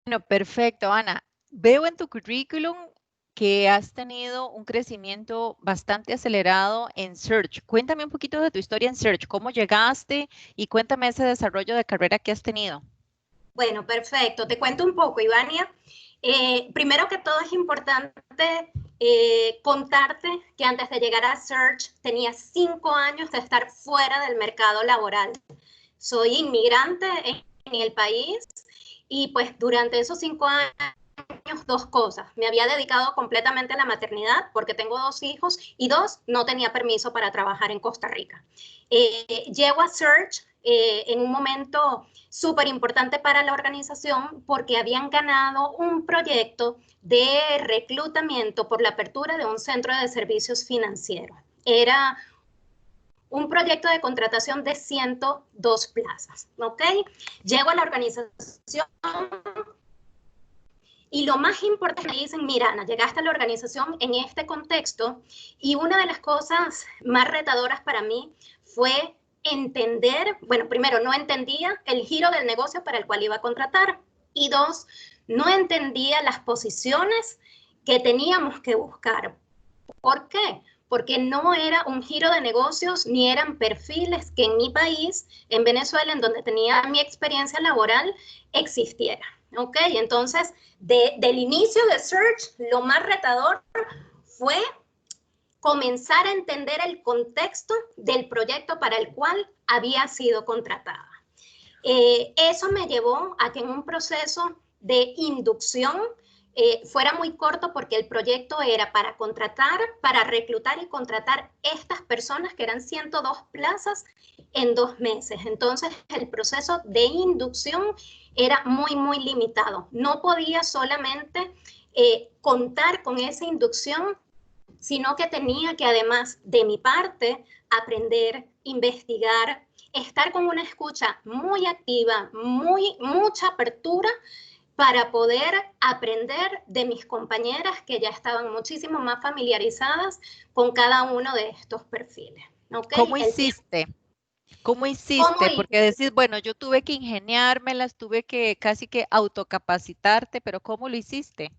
Bueno, perfecto, Ana. Veo en tu currículum que has tenido un crecimiento bastante acelerado en Search. Cuéntame un poquito de tu historia en Search, cómo llegaste y cuéntame ese desarrollo de carrera que has tenido. Bueno, perfecto. Te cuento un poco, Ivania. Primero que todo es importante contarte que antes de llegar a Search tenía 5 años de estar fuera del mercado laboral. Soy inmigrante en el país y pues durante esos 5 años dos cosas. Me había dedicado completamente a la maternidad porque tengo 2 hijos y dos, no tenía permiso para trabajar en Costa Rica. Llego a Search en un momento súper importante para la organización porque habían ganado un proyecto de reclutamiento por la apertura de un centro de servicios financieros. Era un proyecto de contratación de 102 plazas, ¿ok? Llego a la organización y lo más importante, me dicen, mira, Ana, llegaste a la organización en este contexto y una de las cosas más retadoras para mí fue entender, bueno, primero, no entendía el giro del negocio para el cual iba a contratar y dos, no entendía las posiciones que teníamos que buscar. ¿Por qué? Porque no era un giro de negocios ni eran perfiles que en mi país, en Venezuela, en donde tenía mi experiencia laboral, existiera. ¿Ok? Entonces, del inicio de Search, lo más retador fue comenzar a entender el contexto del proyecto para el cual había sido contratada. Eso me llevó a que en un proceso de inducción fuera muy corto porque el proyecto era para contratar, para reclutar y contratar estas personas que eran 102 plazas en 2 meses. Entonces el proceso de inducción era muy, muy limitado. No podía solamente contar con esa inducción, sino que tenía que además de mi parte aprender, investigar, estar con una escucha muy activa, mucha apertura para poder aprender de mis compañeras que ya estaban muchísimo más familiarizadas con cada uno de estos perfiles. ¿Okay? ¿Cómo hiciste? ¿Cómo ¿Cómo hiciste? Porque decís, bueno, yo tuve que ingeniármelas, tuve que casi que autocapacitarte, pero ¿cómo lo hiciste?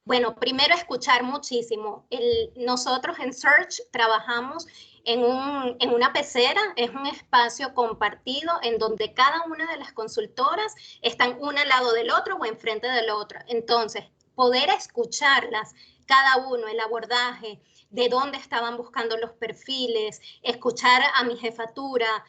Bueno, primero escuchar muchísimo. Nosotros en Search trabajamos en una pecera, es un espacio compartido en donde cada una de las consultoras están una al lado del otro o enfrente del otro. Entonces, poder escucharlas, cada uno, el abordaje, de dónde estaban buscando los perfiles, escuchar a mi jefatura,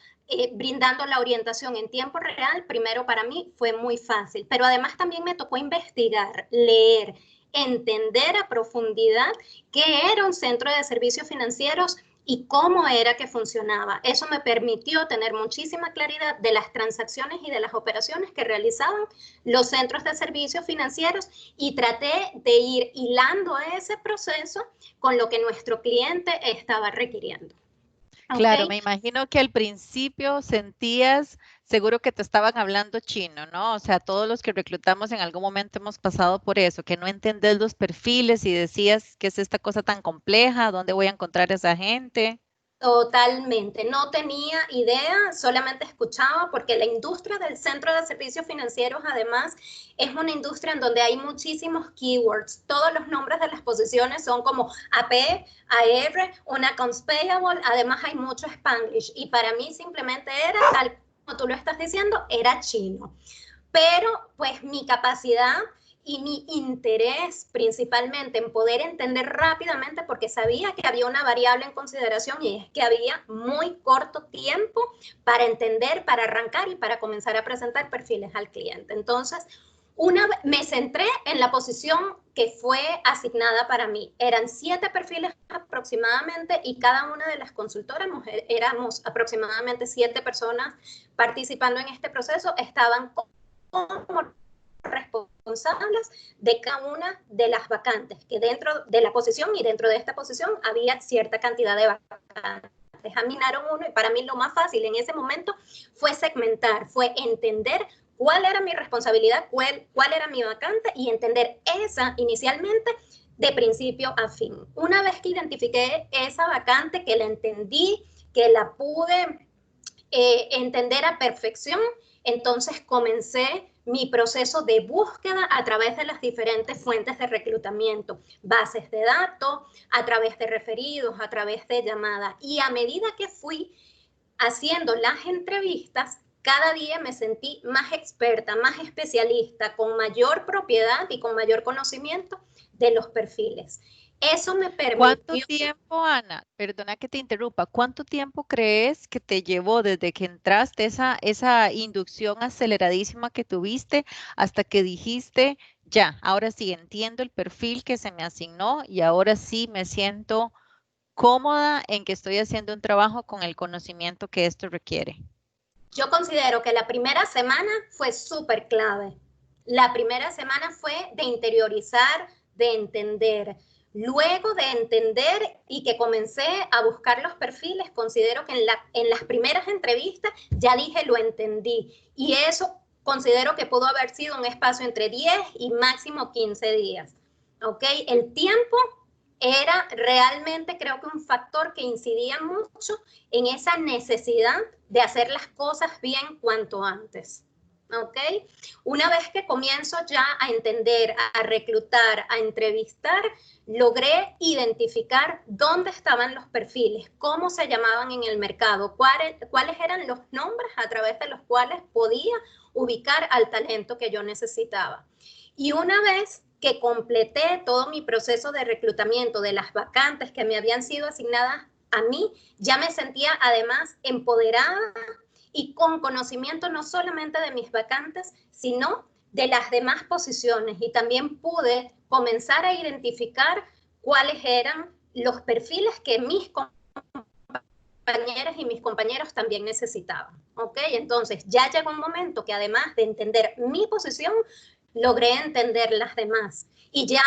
brindando la orientación en tiempo real, primero para mí fue muy fácil, pero además también me tocó investigar, leer, entender a profundidad qué era un centro de servicios financieros y cómo era que funcionaba. Eso me permitió tener muchísima claridad de las transacciones y de las operaciones que realizaban los centros de servicios financieros y traté de ir hilando ese proceso con lo que nuestro cliente estaba requiriendo. ¿Ok? Claro, me imagino que al principio sentías seguro que te estaban hablando chino, ¿no? O sea, todos los que reclutamos en algún momento hemos pasado por eso, que no entendés los perfiles y decías, ¿qué es esta cosa tan compleja? ¿Dónde voy a encontrar a esa gente? Totalmente, no tenía idea, solamente escuchaba porque la industria del centro de servicios financieros además es una industria en donde hay muchísimos keywords, todos los nombres de las posiciones son como AP, AR, una accounts payable, además hay mucho Spanglish y para mí simplemente era, tal como tú lo estás diciendo, era chino. Pero pues mi capacidad y mi interés principalmente en poder entender rápidamente, porque sabía que había una variable en consideración y es que había muy corto tiempo para entender, para arrancar y para comenzar a presentar perfiles al cliente. Entonces, me centré en la posición que fue asignada para mí. Eran 7 perfiles aproximadamente y cada una de las consultoras, éramos aproximadamente 7 personas participando en este proceso, estaban como responsables de cada una de las vacantes, que dentro de la posición y dentro de esta posición había cierta cantidad de vacantes. Examinaron uno y para mí lo más fácil en ese momento fue segmentar, fue entender cuál era mi responsabilidad, cuál era mi vacante y entender esa inicialmente de principio a fin. Una vez que identifiqué esa vacante, que la entendí, que la pude entender a perfección, entonces comencé mi proceso de búsqueda a través de las diferentes fuentes de reclutamiento, bases de datos, a través de referidos, a través de llamadas. Y a medida que fui haciendo las entrevistas, cada día me sentí más experta, más especialista, con mayor propiedad y con mayor conocimiento de los perfiles. Eso me ¿Cuánto permitió... tiempo, Ana? Perdona que te interrumpa. ¿Cuánto tiempo crees que te llevó desde que entraste esa inducción aceleradísima que tuviste hasta que dijiste, ya, ahora sí entiendo el perfil que se me asignó y ahora sí me siento cómoda en que estoy haciendo un trabajo con el conocimiento que esto requiere? Yo considero que la primera semana fue súper clave. La primera semana fue de interiorizar, de entender. Luego de entender y que comencé a buscar los perfiles, considero que en las primeras entrevistas ya dije lo entendí. Y eso considero que pudo haber sido un espacio entre 10 y máximo 15 días. ¿Ok? El tiempo era realmente, creo que un factor que incidía mucho en esa necesidad de hacer las cosas bien cuanto antes. ¿Ok? Una vez que comienzo ya a entender, a reclutar, a entrevistar, logré identificar dónde estaban los perfiles, cómo se llamaban en el mercado, cuáles eran los nombres a través de los cuales podía ubicar al talento que yo necesitaba. Y una vez que completé todo mi proceso de reclutamiento de las vacantes que me habían sido asignadas a mí, ya me sentía además empoderada y con conocimiento no solamente de mis vacantes, sino de las demás posiciones. Y también pude comenzar a identificar cuáles eran los perfiles que mis compañeras y mis compañeros también necesitaban. ¿Ok? Entonces ya llegó un momento que además de entender mi posición, logré entender las demás. Y ya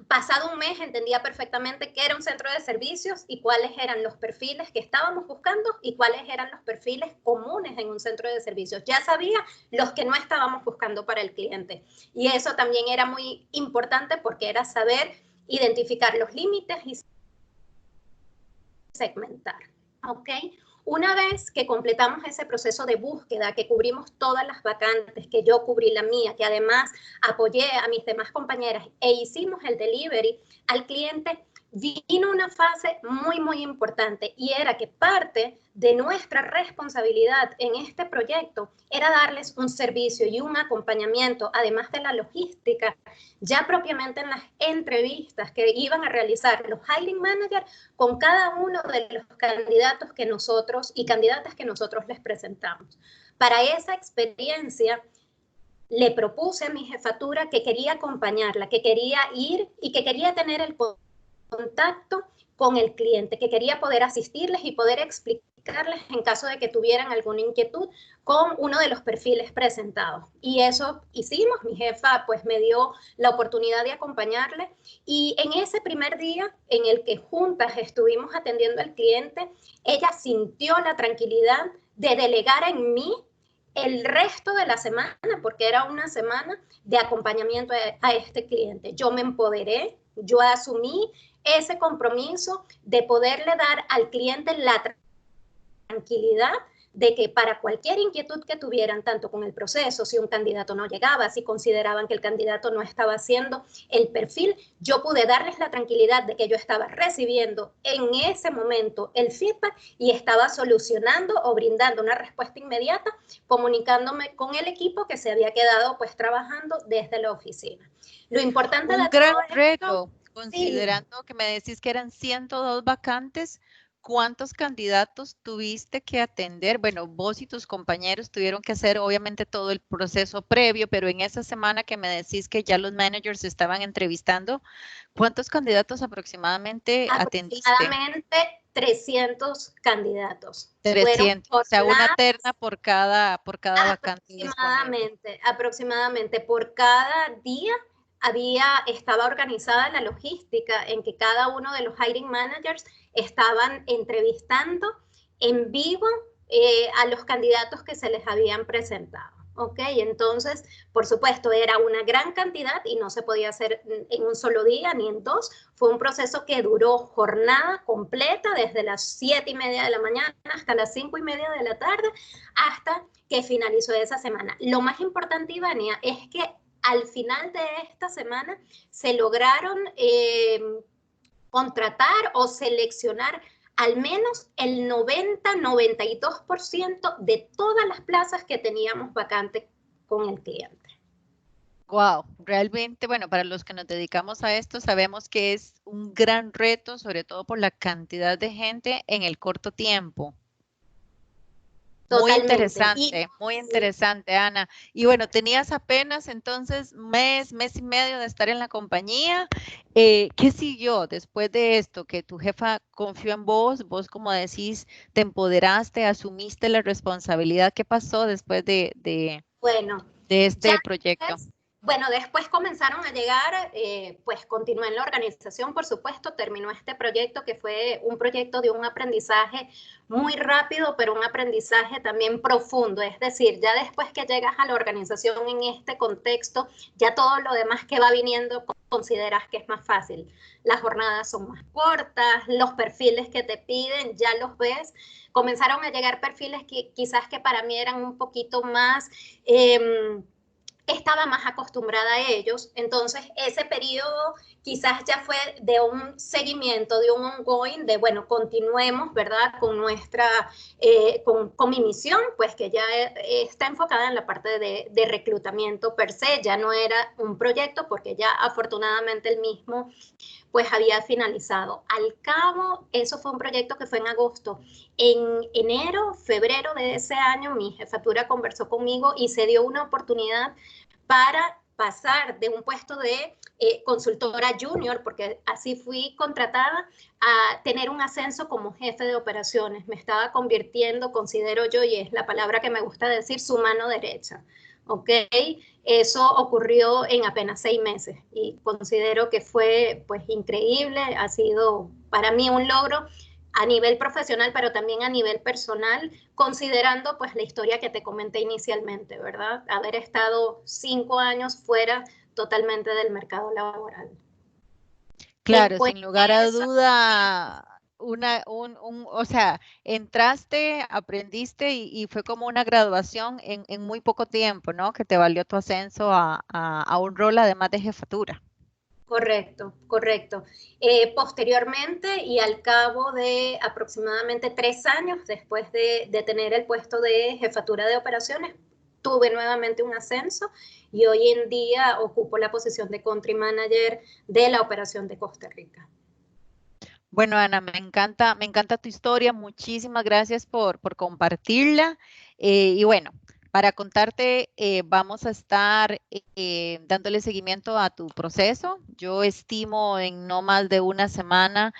pasado un mes entendía perfectamente qué era un centro de servicios y cuáles eran los perfiles que estábamos buscando y cuáles eran los perfiles comunes en un centro de servicios. Ya sabía los que no estábamos buscando para el cliente. Y eso también era muy importante porque era saber identificar los límites y segmentar. ¿Ok? Una vez que completamos ese proceso de búsqueda, que cubrimos todas las vacantes, que yo cubrí la mía, que además apoyé a mis demás compañeras e hicimos el delivery al cliente, vino una fase muy, muy importante y era que parte de nuestra responsabilidad en este proyecto era darles un servicio y un acompañamiento, además de la logística, ya propiamente en las entrevistas que iban a realizar los hiring managers con cada uno de los candidatos que nosotros y candidatas que nosotros les presentamos. Para esa experiencia, le propuse a mi jefatura que quería acompañarla, que quería ir y que quería tener el contacto con el cliente, que quería poder asistirles y poder explicarles en caso de que tuvieran alguna inquietud con uno de los perfiles presentados. Y eso hicimos, mi jefa pues me dio la oportunidad de acompañarle y en ese primer día en el que juntas estuvimos atendiendo al cliente, ella sintió la tranquilidad de delegar en mí el resto de la semana, porque era una semana de acompañamiento a este cliente. Yo me empoderé, yo asumí ese compromiso de poderle dar al cliente la tranquilidad de que para cualquier inquietud que tuvieran, tanto con el proceso, si un candidato no llegaba, si consideraban que el candidato no estaba haciendo el perfil, yo pude darles la tranquilidad de que yo estaba recibiendo en ese momento el feedback y estaba solucionando o brindando una respuesta inmediata, comunicándome con el equipo que se había quedado pues trabajando desde la oficina. Lo importante Un de gran todo esto, reto, sí, considerando que me decís que eran 102 vacantes, ¿cuántos candidatos tuviste que atender? Bueno, vos y tus compañeros tuvieron que hacer obviamente todo el proceso previo, pero en esa semana que me decís que ya los managers estaban entrevistando, ¿cuántos candidatos aproximadamente atendiste? aproximadamente 300 candidatos. Fueron 300, o sea, una jornadas terna por cada vacante disponible. aproximadamente por cada día estaba organizada la logística en que cada uno de los hiring managers estaban entrevistando en vivo a los candidatos que se les habían presentado. ¿ok? Entonces, por supuesto, era una gran cantidad y no se podía hacer en un solo día ni en dos. Fue un proceso que duró jornada completa, desde las 7:30 de la mañana hasta las 5:30 de la tarde, hasta que finalizó esa semana. Lo más importante, Ivania, es que al final de esta semana se lograron contratar o seleccionar al menos el 90-92% de todas las plazas que teníamos vacantes con el cliente. Wow, realmente, bueno, para los que nos dedicamos a esto, sabemos que es un gran reto, sobre todo por la cantidad de gente en el corto tiempo. Totalmente. Y muy interesante, Ana. Y bueno, tenías apenas entonces mes y medio de estar en la compañía. ¿Qué siguió después de esto? Que tu jefa confió en vos, vos como decís, te empoderaste, asumiste la responsabilidad. ¿Qué pasó después bueno, de ya este proyecto? bueno, después comenzaron a llegar, pues continué en la organización, por supuesto, terminó este proyecto que fue un proyecto de un aprendizaje muy rápido, pero un aprendizaje también profundo. Es decir, ya después que llegas a la organización en este contexto, ya todo lo demás que va viniendo consideras que es más fácil. Las jornadas son más cortas, los perfiles que te piden ya los ves. Comenzaron a llegar perfiles que quizás que para mí eran un poquito más... estaba más acostumbrada a ellos, entonces ese periodo quizás ya fue de un seguimiento, de un ongoing, de bueno, continuemos, ¿verdad? Con nuestra, con mi misión, pues que ya está enfocada en la parte de reclutamiento per se, ya no era un proyecto porque ya afortunadamente el mismo pues había finalizado. Al cabo, eso fue un proyecto que fue en agosto. En enero, febrero de ese año, mi jefatura conversó conmigo y se dio una oportunidad para pasar de un puesto de consultora junior, porque así fui contratada, a tener un ascenso como jefe de operaciones. Me estaba convirtiendo, considero yo, y es la palabra que me gusta decir, su mano derecha. ¿Ok? Eso ocurrió en apenas 6 meses y considero que fue pues increíble, ha sido para mí un logro a nivel profesional, pero también a nivel personal, considerando pues la historia que te comenté inicialmente, ¿verdad? Haber estado 5 años fuera totalmente del mercado laboral. Claro, Después sin lugar a de eso, duda, o sea, entraste, aprendiste y fue como una graduación en muy poco tiempo, ¿no? Que te valió tu ascenso a un rol además de jefatura. correcto, correcto. Posteriormente y al cabo de aproximadamente 3 años después de tener el puesto de jefatura de operaciones, tuve nuevamente un ascenso y hoy en día ocupo la posición de country manager de la operación de Costa Rica. Bueno, Ana, me encanta tu historia. Muchísimas gracias por compartirla. Y bueno, para contarte, vamos a estar dándole seguimiento a tu proceso. Yo estimo en no más de una semana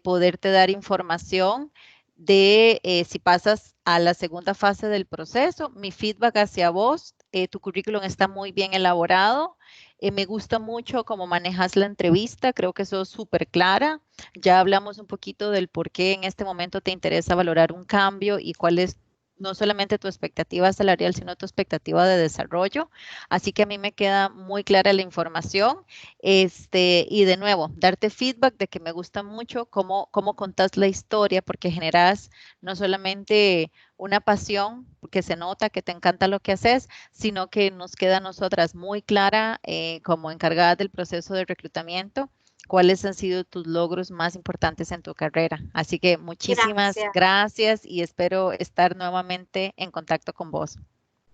poderte dar información de si pasas a la segunda fase del proceso. Mi feedback hacia vos, tu currículum está muy bien elaborado. Me gusta mucho cómo manejas la entrevista, creo que sos súper clara. Ya hablamos un poquito del por qué en este momento te interesa valorar un cambio y cuál es no solamente tu expectativa salarial, sino tu expectativa de desarrollo. Así que a mí me queda muy clara la información. Y de nuevo, darte feedback de que me gusta mucho cómo contás la historia, porque generas no solamente una pasión, porque se nota que te encanta lo que haces, sino que nos queda a nosotras muy clara como encargadas del proceso de reclutamiento cuáles han sido tus logros más importantes en tu carrera. Así que muchísimas Gracias. gracias y espero estar nuevamente en contacto con vos.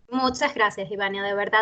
Muchas gracias, Ivania, de verdad.